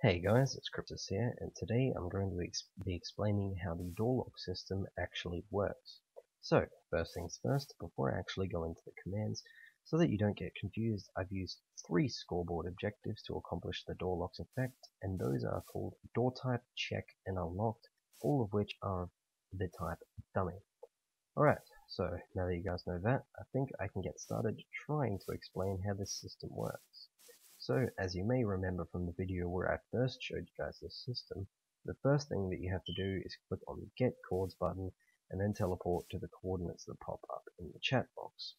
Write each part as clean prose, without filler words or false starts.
Hey guys, it's Cryptus here, and today I'm going to be explaining how the door lock system actually works. So, first things first, before I actually go into the commands, so that you don't get confused, I've used 3 scoreboard objectives to accomplish the door lock's effect, and those are called door type, check, and unlocked, all of which are the type dummy. Alright, so now that you guys know that, I think I can get started trying to explain how this system works. So, as you may remember from the video where I first showed you guys this system, the first thing that you have to do is click on the Get Coords button and then teleport to the coordinates that pop up in the chat box.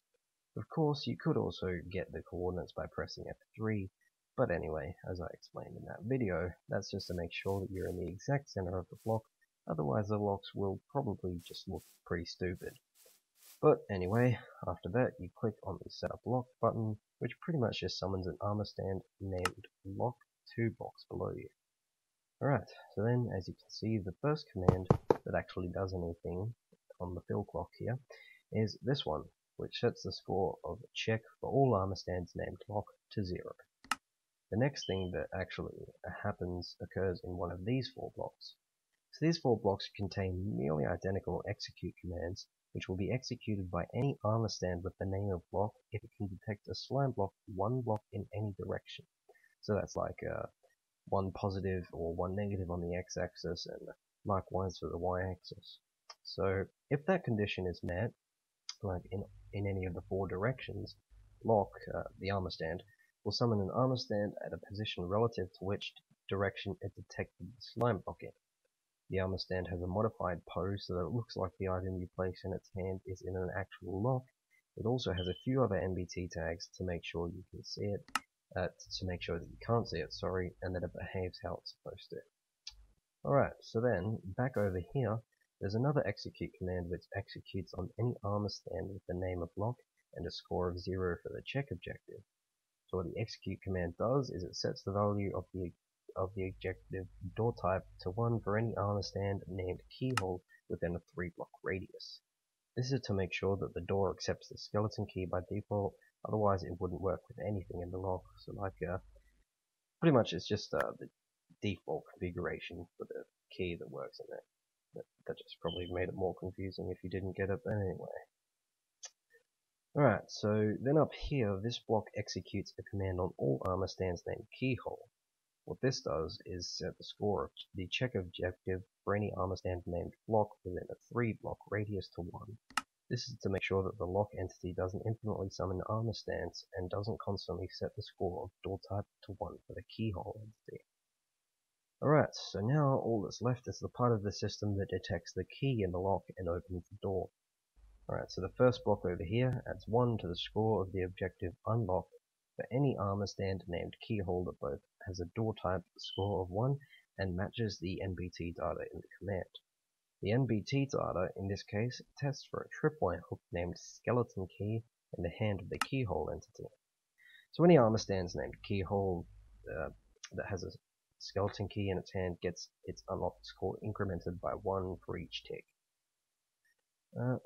Of course, you could also get the coordinates by pressing F3, but anyway, as I explained in that video, that's just to make sure that you're in the exact center of the block, otherwise the locks will probably just look pretty stupid. But anyway, after that you click on the Setup Lock button, which pretty much just summons an armor stand named Lock 2 blocks below you. Alright, so then as you can see, the first command that actually does anything on the fill clock here is this one, which sets the score of check for all armor stands named Lock to 0. The next thing that actually occurs in one of these 4 blocks. So these 4 blocks contain nearly identical execute commands, which will be executed by any armor stand with the name of block if it can detect a slime block 1 block in any direction. So that's like 1 positive or 1 negative on the x-axis, and likewise for the y-axis. So if that condition is met, like in any of the 4 directions, block, the armor stand, will summon an armor stand at a position relative to which direction it detected the slime block in. The armor stand has a modified pose so that it looks like the item you place in its hand is in an actual lock. It also has a few other NBT tags to make sure you can see it, to make sure that you can't see it, sorry, and that it behaves how it's supposed to. Alright, so then, back over here, there's another execute command which executes on any armor stand with the name of lock and a score of 0 for the check objective. So what the execute command does is it sets the value of the objective door type to 1 for any armor stand named keyhole within a 3 block radius. This is to make sure that the door accepts the skeleton key by default, otherwise it wouldn't work with anything in the lock. So like, pretty much it's just the default configuration for the key that works in it. That just probably made it more confusing if you didn't get it, but anyway. Alright, so then up here, this block executes a command on all armor stands named keyhole. What this does is set the score of the check objective for any armor stand named block within a 3 block radius to 1. This is to make sure that the lock entity doesn't infinitely summon armor stands and doesn't constantly set the score of door type to 1 for the keyhole entity. Alright, so now all that's left is the part of the system that detects the key in the lock and opens the door. Alright, so the first block over here adds 1 to the score of the objective unlock for any armor stand named keyhole that both has a door type score of 1 and matches the NBT data in the command. The NBT data, in this case, tests for a tripwire hook named skeleton key in the hand of the keyhole entity. So any armor stands named keyhole that has a skeleton key in its hand gets its unlocked score incremented by 1 for each tick.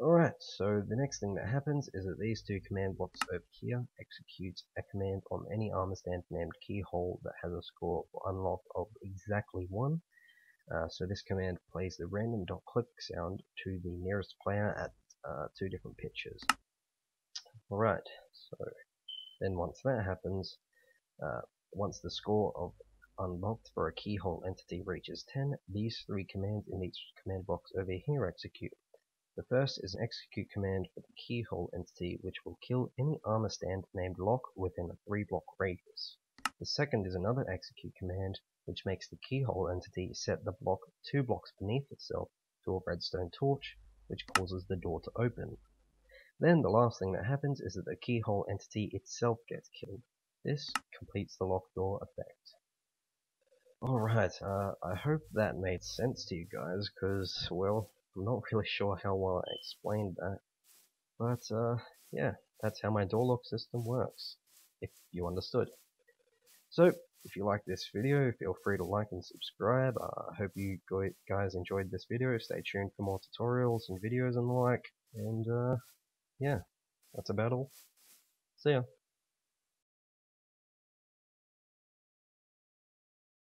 Alright, so the next thing that happens is that these 2 command blocks over here execute a command on any armor stand named keyhole that has a score for unlock of exactly 1. So this command plays the random .click sound to the nearest player at 2 different pitches. Alright, so then once that happens, once the score of unlocked for a keyhole entity reaches 10, these 3 commands in each command box over here execute. The first is an execute command for the keyhole entity, which will kill any armor stand named lock within a 3 block radius. The second is another execute command, which makes the keyhole entity set the block 2 blocks beneath itself to a redstone torch, which causes the door to open. Then the last thing that happens is that the keyhole entity itself gets killed. This completes the lock door effect. Alright, I hope that made sense to you guys, because, well, I'm not really sure how well I explained that, but yeah, that's how my door lock system works, if you understood. So, if you like this video, feel free to like and subscribe. I hope you guys enjoyed this video. Stay tuned for more tutorials and videos and the like, and yeah, that's about all. See ya.